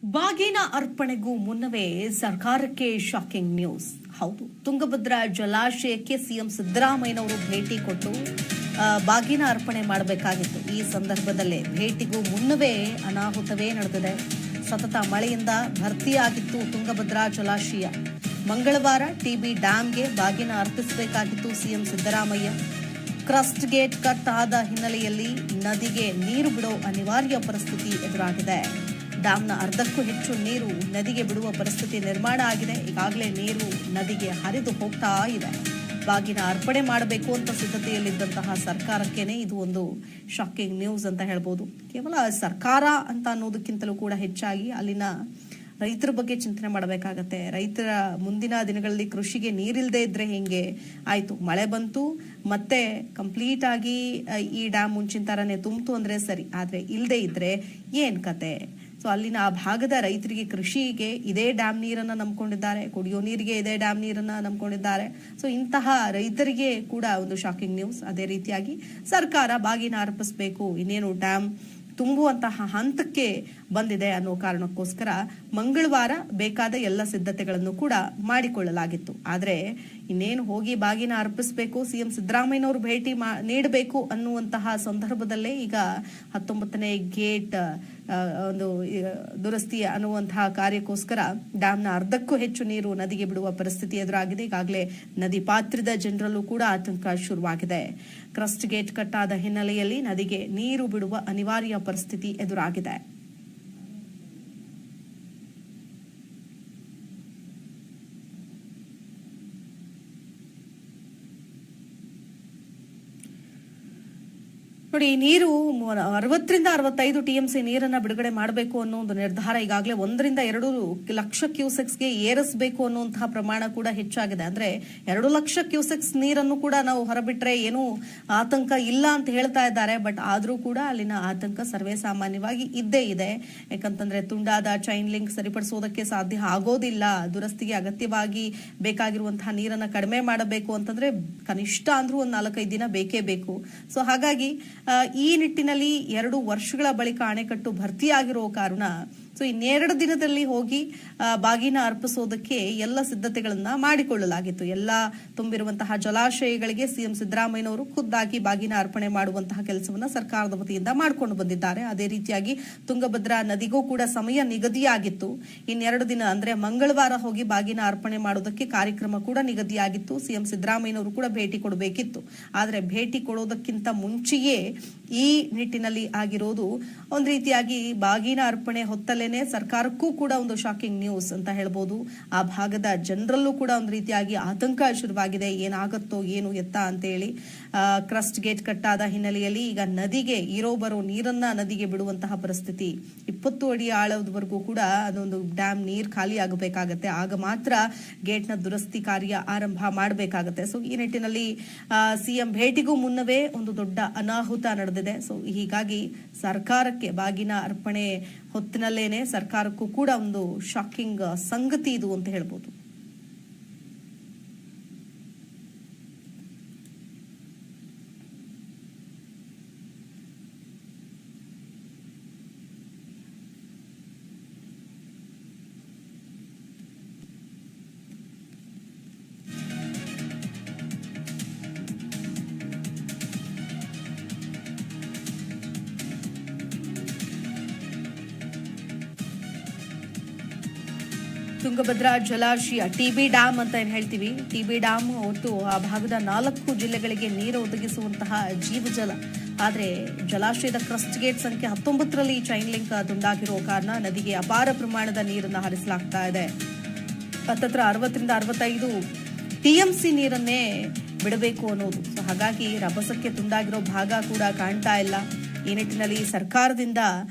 ಬಾಗಿನ ಅರ್ಪಣೆಗೂ ಮುನ್ನವೇ ಸರ್ಕಾರಕ್ಕೆ ಶಾಕಿಂಗ್ ನ್ಯೂಸ್. ಹೌದು, ತುಂಗಭದ್ರಾ ಜಲಾಶಯಕ್ಕೆ ಸಿಎಂ ಸಿದ್ದರಾಮಯ್ಯನವರು ಭೇಟಿ ಕೊಟ್ಟು ಬಾಗಿನ ಅರ್ಪಣೆ ಮಾಡಬೇಕಾಗಿತ್ತು. ಈ ಸಂದರ್ಭದಲ್ಲೇ ಭೇಟಿಗೂ ಮುನ್ನವೇ ಅನಾಹುತವೇ ನಡೆದಿದೆ. ಸತತ ಮಳೆಯಿಂದ ಭರ್ತಿಯಾಗಿತ್ತು ತುಂಗಭದ್ರಾ ಜಲಾಶಯ. ಮಂಗಳವಾರ ಟಿಬಿ ಡ್ಯಾಂಗೆ ಬಾಗಿನ ಅರ್ಪಿಸಬೇಕಾಗಿತ್ತು CM Siddaramaiah. Crest gate cut ಆದ ಹಿನ್ನೆಲೆಯಲ್ಲಿ ನದಿಗೆ ನೀರು ಬಿಡೋ ಅನಿವಾರ್ಯ ಪರಿಸ್ಥಿತಿ ಎದುರಾಗಿದೆ. ಡ್ಯಾಂನ ಅರ್ಧಕ್ಕೂ ಹೆಚ್ಚು ನೀರು ನದಿಗೆ ಬಿಡುವ ಪರಿಸ್ಥಿತಿ ನಿರ್ಮಾಣ ಆಗಿದೆ. ಈಗಾಗಲೇ ನೀರು ನದಿಗೆ ಹರಿದು ಹೋಗ್ತಾ ಇದೆ. ಬಾಗಿನ ಅರ್ಪಣೆ ಮಾಡಬೇಕು ಅಂತ ಸಿದ್ಧತೆಯಲ್ಲಿದ್ದಂತಹ ಸರ್ಕಾರಕ್ಕೇನೆ ಇದು ಒಂದು ಶಾಕಿಂಗ್ ನ್ಯೂಸ್ ಅಂತ ಹೇಳ್ಬೋದು. ಕೇವಲ ಸರ್ಕಾರ ಅಂತ ಅನ್ನೋದಕ್ಕಿಂತಲೂ ಕೂಡ ಹೆಚ್ಚಾಗಿ ಅಲ್ಲಿನ ರೈತರ ಬಗ್ಗೆ ಚಿಂತನೆ ಮಾಡಬೇಕಾಗತ್ತೆ. ರೈತರ ಮುಂದಿನ ದಿನಗಳಲ್ಲಿ ಕೃಷಿಗೆ ನೀರಿಲ್ಲದೆ ಇದ್ರೆ ಹೆಂಗೆ ಆಯ್ತು, ಮಳೆ ಬಂತು ಮತ್ತೆ ಕಂಪ್ಲೀಟ್ ಆಗಿ ಈ ಡ್ಯಾಮ್ ಮುಂಚಿನ ತರನೇ ತುಂಬಿತು ಅಂದ್ರೆ ಸರಿ, ಆದ್ರೆ ಇಲ್ಲದೆ ಇದ್ರೆ ಏನ್ ಕತೆ? ಸೊ ಅಲ್ಲಿನ ಆ ಭಾಗದ ರೈತರಿಗೆ ಕೃಷಿಗೆ ಇದೇ ಡ್ಯಾಮ್ ನೀರನ್ನ ನಂಬ್ಕೊಂಡಿದ್ದಾರೆ, ಕುಡಿಯೋ ನೀರಿಗೆ ಇದೇ ಡ್ಯಾಮ್ ನೀರನ್ನ ನಂಬ್ಕೊಂಡಿದ್ದಾರೆ. ಸೊ ಇಂತಹ ರೈತರಿಗೆ ಕೂಡ ಒಂದು ಶಾಕಿಂಗ್ ನ್ಯೂಸ್. ಅದೇ ರೀತಿಯಾಗಿ ಸರ್ಕಾರ ಬಾಗಿನ ಅರ್ಪಿಸಬೇಕು, ಇನ್ನೇನು ಡ್ಯಾಮ್ ತುಂಬುವಂತಹ ಹಂತಕ್ಕೆ ಬಂದಿದೆ ಅನ್ನೋ ಕಾರಣಕ್ಕೋಸ್ಕರ ಮಂಗಳವಾರ ಬೇಕಾದ ಎಲ್ಲ ಸಿದ್ಧತೆಗಳನ್ನು ಕೂಡ ಮಾಡಿಕೊಳ್ಳಲಾಗಿತ್ತು. ಆದ್ರೆ ಇನ್ನೇನು ಹೋಗಿ ಬಾಗಿನ ಅರ್ಪಿಸಬೇಕು, ಸಿಎಂ ಸಿದ್ದರಾಮಯ್ಯನವರು ಭೇಟಿ ನೀಡಬೇಕು ಅನ್ನುವಂತಹ ಸಂದರ್ಭದಲ್ಲೇ ಈಗ 19ನೇ ಗೇಟ್ ಒಂದು ದುರಸ್ತಿ ಅನ್ನುವಂತಹ ಕಾರ್ಯಕ್ಕೋಸ್ಕರ ಡ್ಯಾಂನ ಅರ್ಧಕ್ಕೂ ಹೆಚ್ಚು ನೀರು ನದಿಗೆ ಬಿಡುವ ಪರಿಸ್ಥಿತಿ ಎದುರಾಗಿದೆ. ಈಗಾಗಲೇ ನದಿ ಪಾತ್ರದ ಜನರಲ್ಲೂ ಕೂಡ ಆತಂಕ ಶುರುವಾಗಿದೆ. ಕ್ರಸ್ಟ್ ಗೇಟ್ ಕಟ್ ಆದ ಹಿನ್ನೆಲೆಯಲ್ಲಿ ನದಿಗೆ ನೀರು ಬಿಡುವ ಅನಿವಾರ್ಯ ಪರಿಸ್ಥಿತಿ ಎದುರಾಗಿದೆ. ನೋಡಿ, ನೀರು 60ರಿಂದ 65 ಟಿಎಂಸಿ ನೀರನ್ನ ಬಿಡುಗಡೆ ಮಾಡಬೇಕು ಅನ್ನೋ ಒಂದು ನಿರ್ಧಾರ ಈಗಾಗಲೇ 1 ರಿಂದ 2 ಲಕ್ಷ ಕ್ಯೂಸೆಕ್ಸ್ಗೆ ಏರಿಸಬೇಕು ಅನ್ನುವಂತಹ ಪ್ರಮಾಣ ಕೂಡ ಹೆಚ್ಚಾಗಿದೆ. ಅಂದ್ರೆ 2 ಲಕ್ಷ ಕ್ಯೂಸೆಕ್ಸ್ ನೀರನ್ನು ಕೂಡ ನಾವು ಹೊರಬಿಟ್ರೆ ಏನೂ ಆತಂಕ ಇಲ್ಲ ಅಂತ ಹೇಳ್ತಾ ಇದ್ದಾರೆ. ಬಟ್ ಆದ್ರೂ ಕೂಡ ಅಲ್ಲಿನ ಆತಂಕ ಸರ್ವೇ ಸಾಮಾನ್ಯವಾಗಿ ಇದ್ದೇ ಇದೆ. ಯಾಕಂತಂದ್ರೆ ತುಂಡಾದ ಚೈನ್ ಲಿಂಕ್ ಸರಿಪಡಿಸೋದಕ್ಕೆ ಸಾಧ್ಯ ಆಗೋದಿಲ್ಲ. ದುರಸ್ತಿಗೆ ಅಗತ್ಯವಾಗಿ ಬೇಕಾಗಿರುವಂತಹ ನೀರನ್ನ ಕಡಿಮೆ ಮಾಡಬೇಕು ಅಂತಂದ್ರೆ ಕನಿಷ್ಠ ಅಂದ್ರೂ ಒಂದು 4-5 ದಿನ ಬೇಕೇ ಬೇಕು. ಸೊ ಹಾಗಾಗಿ ಈ ನಿಟ್ಟಿನಲ್ಲಿ 2 ವರ್ಷಗಳ ಬಳಿಕ ಅಣೆಕಟ್ಟು ಭರ್ತಿಯಾಗಿರೋ ಕಾರಣ ಸೊ ಇನ್ನೆರಡು ದಿನದಲ್ಲಿ ಹೋಗಿ ಬಾಗಿನ ಅರ್ಪಿಸೋದಕ್ಕೆ ಎಲ್ಲ ಸಿದ್ಧತೆಗಳನ್ನ ಮಾಡಿಕೊಳ್ಳಲಾಗಿತ್ತು. ಎಲ್ಲ ತುಂಬಿರುವಂತಹ ಜಲಾಶಯಗಳಿಗೆ ಸಿಎಂ ಸಿದ್ದರಾಮಯ್ಯನವರು ಖುದ್ದಾಗಿ ಬಾಗಿನ ಅರ್ಪಣೆ ಮಾಡುವಂತಹ ಕೆಲಸವನ್ನ ಸರ್ಕಾರದ ವತಿಯಿಂದ ಮಾಡಿಕೊಂಡು ಬಂದಿದ್ದಾರೆ. ಅದೇ ರೀತಿಯಾಗಿ ತುಂಗಭದ್ರಾ ನದಿಗೂ ಕೂಡ ಸಮಯ ನಿಗದಿಯಾಗಿತ್ತು. ಇನ್ನೆರಡು ದಿನ ಅಂದ್ರೆ ಮಂಗಳವಾರ ಹೋಗಿ ಬಾಗಿನ ಅರ್ಪಣೆ ಮಾಡೋದಕ್ಕೆ ಕಾರ್ಯಕ್ರಮ ಕೂಡ ನಿಗದಿಯಾಗಿತ್ತು. ಸಿಎಂ ಸಿದ್ದರಾಮಯ್ಯನವರು ಕೂಡ ಭೇಟಿ ಕೊಡಬೇಕಿತ್ತು. ಆದ್ರೆ ಭೇಟಿ ಕೊಡೋದಕ್ಕಿಂತ ಮುಂಚೆಯೇ ಈ ನಿಟ್ಟಿನಲ್ಲಿ ಆಗಿರೋದು ಒಂದು ರೀತಿಯಾಗಿ ಬಾಗಿನ ಅರ್ಪಣೆ ಹೊತ್ತಲೇನೆ ಸರ್ಕಾರಕ್ಕೂ ಕೂಡ ಒಂದು ಶಾಕಿಂಗ್ ನ್ಯೂಸ್ ಅಂತ ಹೇಳ್ಬೋದು. ಆ ಭಾಗದ ಜನರಲ್ಲೂ ಕೂಡ ಒಂದು ರೀತಿಯಾಗಿ ಆತಂಕ ಶುರುವಾಗಿದೆ. ಏನಾಗತ್ತೋ ಏನು ಎತ್ತ ಅಂತ ಹೇಳಿ. ಕ್ರಸ್ಟ್ ಗೇಟ್ ಕಟ್ಟಾದ ಹಿನ್ನೆಲೆಯಲ್ಲಿ ಈಗ ನದಿಗೆ ಬರೋ ನೀರನ್ನ ನದಿಗೆ ಬಿಡುವಂತಹ ಪರಿಸ್ಥಿತಿ. 20 ಅಡಿ ಆಳದವರೆಗೂ ಕೂಡ ಅದೊಂದು ಡ್ಯಾಮ್ ನೀರ್ ಖಾಲಿ ಆಗಬೇಕಾಗತ್ತೆ. ಆಗ ಮಾತ್ರ ಗೇಟ್ ನ ದುರಸ್ತಿ ಕಾರ್ಯ ಆರಂಭ ಮಾಡಬೇಕಾಗತ್ತೆ. ಸೊ ಈ ನಿಟ್ಟಿನಲ್ಲಿ ಸಿಎಂ ಭೇಟಿಗೂ ಮುನ್ನವೇ ಒಂದು ದೊಡ್ಡ ಅನಾಹುತ ನಡೆದಿದೆ. ಸೊ ಹೀಗಾಗಿ ಸರ್ಕಾರಕ್ಕೆ ಬಾಗಿನ ಅರ್ಪಣೆ ಹೊತ್ತಿನಲ್ಲೇನೆ ಸರ್ಕಾರಕ್ಕೂ ಕೂಡ ಒಂದು ಶಾಕಿಂಗ್ ಸಂಗತಿ ಇದು ಅಂತ ಹೇಳ್ಬೋದು. ತುಂಗಭದ್ರಾ ಜಲಾಶಯ ಟಿಬಿ ಡ್ಯಾಮ್ ಅಂತ ಏನ್ ಹೇಳ್ತೀವಿ, ಟಿಬಿ ಡ್ಯಾಮ್ ಒಟ್ಟು ಆ ಭಾಗದ 4 ಜಿಲ್ಲೆಗಳಿಗೆ ನೀರು ಒದಗಿಸುವಂತಹ ಜೀವಜಲ. ಆದ್ರೆ ಜಲಾಶಯದ ಕ್ರಸ್ಟ್ ಗೇಟ್ ಸಂಖ್ಯೆ 19ರಲ್ಲಿ ಚೈನ್ ಲಿಂಕ್ ತುಂಡಾಗಿರೋ ಕಾರಣ ನದಿಗೆ ಅಪಾರ ಪ್ರಮಾಣದ ನೀರನ್ನ ಹರಿಸಲಾಗ್ತಾ ಇದೆ. ಹತ್ತತ್ರ 60ರಿಂದ 65 ಟಿಎಂಸಿ ನೀರನ್ನೇ ಬಿಡಬೇಕು ಅನ್ನೋದು. ಸೊ ಹಾಗಾಗಿ ರಭಸಕ್ಕೆ ತುಂಡಾಗಿರೋ ಭಾಗ ಕೂಡ ಕಾಣ್ತಾ ಇಲ್ಲ. ಈ ನಿಟ್ಟಿನಲ್ಲಿ ಸರ್ಕಾರದಿಂದ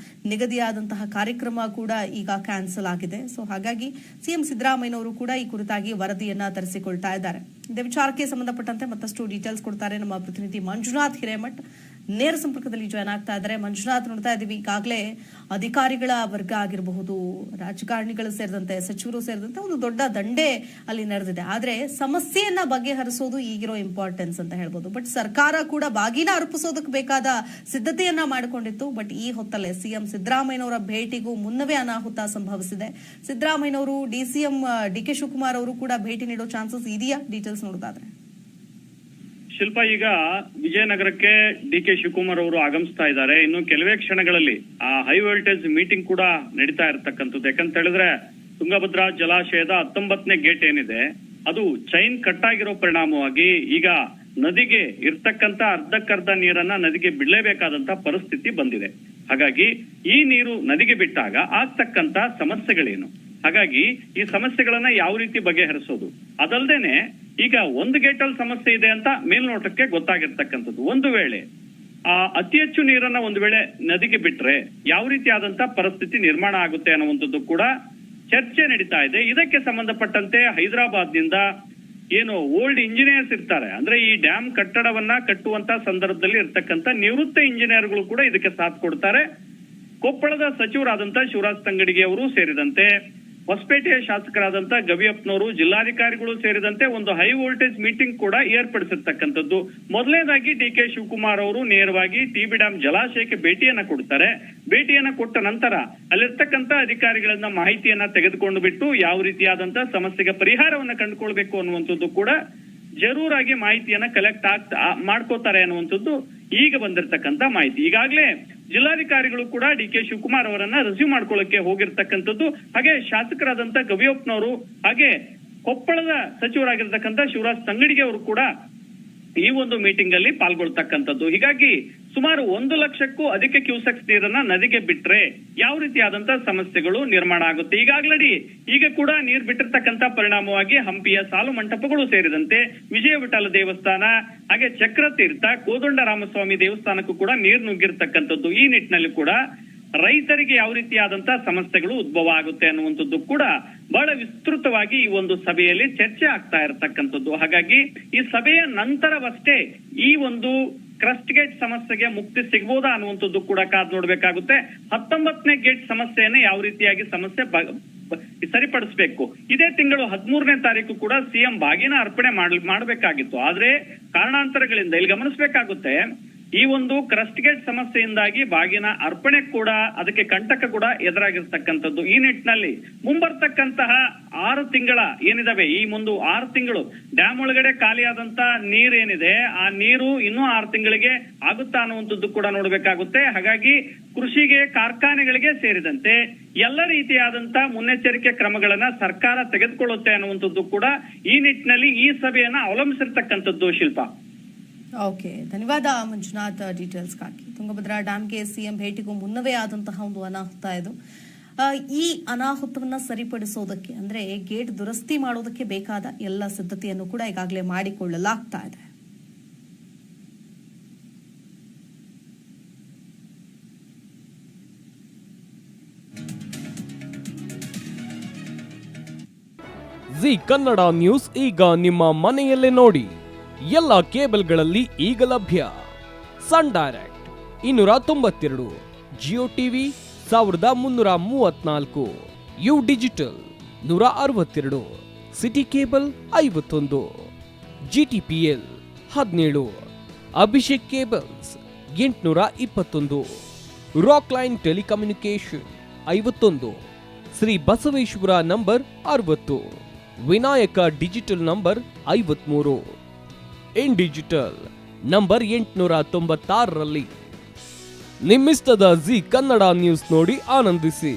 ನಿಗದಿಯಾದಂತಹ ಕಾರ್ಯಕ್ರಮ ಕೂಡ ಈಗ ಕ್ಯಾನ್ಸಲ್ ಆಗಿದೆ. ಸೊ ಹಾಗಾಗಿ ಸಿಎಂ ಸಿದ್ದರಾಮಯ್ಯನವರು ಕೂಡ ಈ ಕುರಿತಾಗಿ ವರದಿಯನ್ನ ತರಿಸಿಕೊಳ್ತಾ ಇದ್ದಾರೆ. ಇದೇ ವಿಚಾರಕ್ಕೆ ಸಂಬಂಧಪಟ್ಟಂತೆ ಮತ್ತಷ್ಟು ಡೀಟೇಲ್ಸ್ ಕೊಡ್ತಾರೆ ನಮ್ಮ ಪ್ರತಿನಿಧಿ ಮಂಜುನಾಥ್ ಹಿರೇಮಠ್. ನೇರ ಸಂಪರ್ಕದಲ್ಲಿ ಜಾಯ್ನ್ ಆಗ್ತಾ ಇದ್ದಾರೆ. ಮಂಜುನಾಥ್, ನೋಡ್ತಾ ಇದ್ದೀವಿ ಈಗಾಗಲೇ ಅಧಿಕಾರಿಗಳ ವರ್ಗ ಆಗಿರಬಹುದು, ರಾಜಕಾರಣಿಗಳು ಸೇರಿದಂತೆ, ಸಚಿವರು ಸೇರಿದಂತೆ ಒಂದು ದೊಡ್ಡ ದಂಡೆ ಅಲ್ಲಿ ನಡೆದಿದೆ. ಆದ್ರೆ ಸಮಸ್ಯೆಯನ್ನ ಬಗೆಹರಿಸೋದು ಈಗಿರೋ ಇಂಪಾರ್ಟೆನ್ಸ್ ಅಂತ ಹೇಳ್ಬೋದು. ಬಟ್ ಸರ್ಕಾರ ಕೂಡ ಬಾಗಿನ ಅರ್ಪಿಸೋದಕ್ಕೆ ಬೇಕಾದ ಸಿದ್ಧತೆಯನ್ನ ಮಾಡಿಕೊಂಡಿತ್ತು. ಬಟ್ ಈ ಹೊತ್ತಲ್ಲೇ ಸಿಎಂ ಸಿದ್ದರಾಮಯ್ಯನವರ ಭೇಟಿಗೂ ಮುನ್ನವೇ ಅನಾಹುತ ಸಂಭವಿಸಿದೆ. ಸಿದ್ದರಾಮಯ್ಯನವರು ಡಿಸಿಎಂ ಡಿಕೆ ಶಿವಕುಮಾರ್ ಅವರು ಕೂಡ ಭೇಟಿ ನೀಡೋ ಚಾನ್ಸಸ್ ಇದೆಯಾ? ಡೀಟೇಲ್ಸ್ ನೋಡೋದಾದ್ರೆ ಶಿಲ್ಪ, ಈಗ ವಿಜಯನಗರಕ್ಕೆ ಡಿಕೆ ಶಿವಕುಮಾರ್ ಅವರು ಆಗಮಿಸ್ತಾ ಇದ್ದಾರೆ. ಇನ್ನು ಕೆಲವೇ ಕ್ಷಣಗಳಲ್ಲಿ ಆ ಹೈ ವೋಲ್ಟೇಜ್ ಮೀಟಿಂಗ್ ಕೂಡ ನಡೀತಾ ಇರತಕ್ಕಂಥದ್ದು. ಯಾಕಂತ ಹೇಳಿದ್ರೆ ತುಂಗಭದ್ರಾ ಜಲಾಶಯದ 19ನೇ ಗೇಟ್ ಏನಿದೆ ಅದು ಚೈನ್ ಕಟ್ ಆಗಿರೋ ಪರಿಣಾಮವಾಗಿ ಈಗ ನದಿಗೆ ಇರ್ತಕ್ಕಂತ ಅರ್ಧಕ್ಕರ್ಧ ನೀರನ್ನ ನದಿಗೆ ಬಿಡಲೇಬೇಕಾದಂತ ಪರಿಸ್ಥಿತಿ ಬಂದಿದೆ. ಹಾಗಾಗಿ ಈ ನೀರು ನದಿಗೆ ಬಿಟ್ಟಾಗ ಆಗ್ತಕ್ಕಂತ ಸಮಸ್ಯೆಗಳೇನು, ಹಾಗಾಗಿ ಈ ಸಮಸ್ಯೆಗಳನ್ನ ಯಾವ ರೀತಿ ಬಗೆಹರಿಸೋದು, ಅದಲ್ದೇನೆ ಈಗ ಒಂದು ಗೇಟಲ್ಲಿ ಸಮಸ್ಯೆ ಇದೆ ಅಂತ ಮೇಲ್ನೋಟಕ್ಕೆ ಗೊತ್ತಾಗಿರ್ತಕ್ಕಂಥದ್ದು. ಒಂದು ವೇಳೆ ಅತಿ ಹೆಚ್ಚು ನೀರನ್ನ ಒಂದು ವೇಳೆ ನದಿಗೆ ಬಿಟ್ರೆ ಯಾವ ರೀತಿಯಾದಂತ ಪರಿಸ್ಥಿತಿ ನಿರ್ಮಾಣ ಆಗುತ್ತೆ ಅನ್ನುವಂಥದ್ದು ಕೂಡ ಚರ್ಚೆ ನಡೀತಾ ಇದೆ. ಇದಕ್ಕೆ ಸಂಬಂಧಪಟ್ಟಂತೆ ಹೈದರಾಬಾದ್ನಿಂದ ಏನು ಓಲ್ಡ್ ಇಂಜಿನಿಯರ್ಸ್ ಇರ್ತಾರೆ, ಅಂದ್ರೆ ಈ ಡ್ಯಾಮ್ ಕಟ್ಟಡವನ್ನ ಕಟ್ಟುವಂತ ಸಂದರ್ಭದಲ್ಲಿ ಇರ್ತಕ್ಕಂಥ ನಿವೃತ್ತ ಇಂಜಿನಿಯರ್ಗಳು ಕೂಡ ಇದಕ್ಕೆ ಸಾಥ್ ಕೊಡ್ತಾರೆ. ಕೊಪ್ಪಳದ ಸಚಿವರಾದಂತ ಶಿವರಾಜ್ ತಂಗಡಿಗೆ ಅವರು ಸೇರಿದಂತೆ, ಹೊಸಪೇಟೆಯ ಶಾಸಕರಾದಂತ ಗವಿಯಪ್ಪನವರು, ಜಿಲ್ಲಾಧಿಕಾರಿಗಳು ಸೇರಿದಂತೆ ಒಂದು ಹೈ ವೋಲ್ಟೇಜ್ ಮೀಟಿಂಗ್ ಕೂಡ ಏರ್ಪಡಿಸಿರ್ತಕ್ಕಂಥದ್ದು. ಮೊದಲನೇದಾಗಿ ಡಿಕೆ ಶಿವಕುಮಾರ್ ಅವರು ನೇರವಾಗಿ ಟಿಬಿ ಡ್ಯಾಮ್ ಜಲಾಶಯಕ್ಕೆ ಭೇಟಿಯನ್ನ ಕೊಡ್ತಾರೆ. ಭೇಟಿಯನ್ನ ಕೊಟ್ಟ ನಂತರ ಅಲ್ಲಿರ್ತಕ್ಕಂಥ ಅಧಿಕಾರಿಗಳನ್ನ ಮಾಹಿತಿಯನ್ನ ತೆಗೆದುಕೊಂಡು ಬಿಟ್ಟು ಯಾವ ರೀತಿಯಾದಂತ ಸಮಸ್ಯೆಗೆ ಪರಿಹಾರವನ್ನ ಕಂಡುಕೊಳ್ಬೇಕು ಅನ್ನುವಂಥದ್ದು ಕೂಡ ಜರೂರಾಗಿ ಮಾಹಿತಿಯನ್ನ ಕಲೆಕ್ಟ್ ಮಾಡ್ಕೋತಾರೆ ಅನ್ನುವಂಥದ್ದು ಈಗ ಬಂದಿರತಕ್ಕಂತ ಮಾಹಿತಿ. ಈಗಾಗಲೇ ಜಿಲ್ಲಾಧಿಕಾರಿಗಳು ಕೂಡ ಡಿಕೆ ಶಿವಕುಮಾರ್ ಅವರನ್ನ ರಿಸೀವ್ ಮಾಡ್ಕೊಳ್ಳಕ್ಕೆ ಹೋಗಿರ್ತಕ್ಕಂಥದ್ದು. ಹಾಗೆ ಶಾಸಕರಾದಂತ ಗವಿಯಪ್ಪನವರು ಹಾಗೆ ಕೊಪ್ಪಳದ ಸಚಿವರಾಗಿರ್ತಕ್ಕಂಥ ಶಿವರಾಜ್ ತಂಗಡಿಗೆ ಅವರು ಕೂಡ ಈ ಒಂದು ಮೀಟಿಂಗ್ ಅಲ್ಲಿ ಪಾಲ್ಗೊಳ್ತಕ್ಕಂಥದ್ದು. ಹೀಗಾಗಿ ಸುಮಾರು 1 ಲಕ್ಷಕ್ಕೂ ಅಧಿಕ ಕ್ಯೂಸೆಕ್ಸ್ ನೀರನ್ನ ನದಿಗೆ ಬಿಟ್ರೆ ಯಾವ ರೀತಿಯಾದಂತ ಸಮಸ್ಯೆಗಳು ನಿರ್ಮಾಣ ಆಗುತ್ತೆ. ಈಗ ಕೂಡ ನೀರು ಬಿಟ್ಟಿರ್ತಕ್ಕಂಥ ಪರಿಣಾಮವಾಗಿ ಹಂಪಿಯ ಸಾಲು ಮಂಟಪಗಳು ಸೇರಿದಂತೆ ವಿಜಯ ವಿಠಲ ದೇವಸ್ಥಾನ, ಹಾಗೆ ಚಕ್ರತೀರ್ಥ, ಕೋದಂಡರಾಮಸ್ವಾಮಿ ದೇವಸ್ಥಾನಕ್ಕೂ ಕೂಡ ನೀರು ನುಗ್ಗಿರ್ತಕ್ಕಂಥದ್ದು. ಈ ನಿಟ್ಟಿನಲ್ಲಿ ಕೂಡ ರೈತರಿಗೆ ಯಾವ ರೀತಿಯಾದಂತ ಸಮಸ್ಯೆಗಳು ಉದ್ಭವ ಆಗುತ್ತೆ ಅನ್ನುವಂಥದ್ದು ಕೂಡ ಬಹಳ ವಿಸ್ತೃತವಾಗಿ ಈ ಒಂದು ಸಭೆಯಲ್ಲಿ ಚರ್ಚೆ ಆಗ್ತಾ ಇರತಕ್ಕಂಥದ್ದು. ಹಾಗಾಗಿ ಈ ಸಭೆಯ ನಂತರವಷ್ಟೇ ಈ ಒಂದು ಕ್ರಸ್ಟ್ ಗೇಟ್ ಸಮಸ್ಯೆಗೆ ಮುಕ್ತಿ ಸಿಗಬಹುದಾ ಅನ್ನುವಂಥದ್ದು ಕೂಡ ಕಾದ್ ನೋಡ್ಬೇಕಾಗುತ್ತೆ. 19ನೇ ಗೇಟ್ ಸಮಸ್ಯೆಯನ್ನ ಯಾವ ರೀತಿಯಾಗಿ ಸಮಸ್ಯೆ ಸರಿಪಡಿಸಬೇಕು. ಇದೇ ತಿಂಗಳು 13ನೇ ತಾರೀಕು ಕೂಡ ಸಿಎಂ ಬಾಗಿನ ಅರ್ಪಣೆ ಮಾಡಬೇಕಾಗಿತ್ತು. ಆದ್ರೆ ಕಾರಣಾಂತರಗಳಿಂದ ಇಲ್ಲಿ ಗಮನಿಸಬೇಕಾಗುತ್ತೆ, ಈ ಒಂದು ಕ್ರಸ್ಟ್ ಗೇಟ್ ಸಮಸ್ಯೆಯಿಂದಾಗಿ ಬಾಗಿನ ಅರ್ಪಣೆ ಕೂಡ ಅದಕ್ಕೆ ಕಂಟಕ ಕೂಡ ಎದುರಾಗಿರ್ತಕ್ಕಂಥದ್ದು. ಈ ನಿಟ್ಟಿನಲ್ಲಿ ಮುಂಬರ್ತಕ್ಕಂತಹ 6 ತಿಂಗಳ ಏನಿದಾವೆ, ಈ ಮುಂದೆ 6 ತಿಂಗಳು ಡ್ಯಾಮ್ ಒಳಗಡೆ ಖಾಲಿಯಾದಂತ ನೀರೇನಿದೆ ಆ ನೀರು ಇನ್ನೂ 6 ತಿಂಗಳಿಗೆ ಆಗುತ್ತಾ ಅನ್ನುವಂಥದ್ದು ಕೂಡ ನೋಡ್ಬೇಕಾಗುತ್ತೆ. ಹಾಗಾಗಿ ಕೃಷಿಗೆ, ಕಾರ್ಖಾನೆಗಳಿಗೆ ಸೇರಿದಂತೆ ಎಲ್ಲ ರೀತಿಯಾದಂತ ಮುನ್ನೆಚ್ಚರಿಕೆ ಕ್ರಮಗಳನ್ನ ಸರ್ಕಾರ ತೆಗೆದುಕೊಳ್ಳುತ್ತೆ ಅನ್ನುವಂಥದ್ದು ಕೂಡ ಈ ನಿಟ್ಟಿನಲ್ಲಿ ಈ ಸಭೆಯನ್ನ ಅವಲಂಬಿಸಿರ್ತಕ್ಕಂಥದ್ದು. ಶಿಲ್ಪ, ಓಕೆ, ಧನ್ಯವಾದ ಮಂಜುನಾಥ್ ಡೀಟೇಲ್ಸ್ಗಾಗಿ. ತುಂಗಭದ್ರಾ ಡ್ಯಾಮ್ಗೆ ಸಿಎಂ ಭೇಟಿಗೂ ಮುನ್ನವೇ ಆದಂತಹ ಒಂದು ಅನಾಹುತ ಇದು. ಈ ಅನಾಹುತವನ್ನ ಸರಿಪಡಿಸೋದಕ್ಕೆ ಅಂದ್ರೆ ಗೇಟ್ ದುರಸ್ತಿ ಮಾಡೋದಕ್ಕೆ ಬೇಕಾದ ಎಲ್ಲ ಸಿದ್ಧತೆಯನ್ನು ಕೂಡ ಈಗಾಗಲೇ ಮಾಡಿಕೊಳ್ಳಲಾಗ್ತಾ ಇದೆ. ಜಿ ಕನ್ನಡ ನ್ಯೂಸ್ ಈಗ ನಿಮ್ಮ ಮನೆಯಲ್ಲೇ ನೋಡಿ. ಎಲ್ಲ ಕೇಬಲ್ಗಳಲ್ಲಿ ಈಗ ಲಭ್ಯ. Sun Direct 292, Jio TV 1334, U digital 162, city cable 51, GTPL 17, Abhishek cables 821, rock line telecommunication 51, Shri Basaveshwara number 60, Vinayaka digital number 53, in digital number 896ರಲ್ಲಿ. ನಿಮ್ಮಿಸ್ತದ ಜಿ ಕನ್ನಡ ನ್ಯೂಸ್ ನೋಡಿ ಆನಂದಿಸಿ.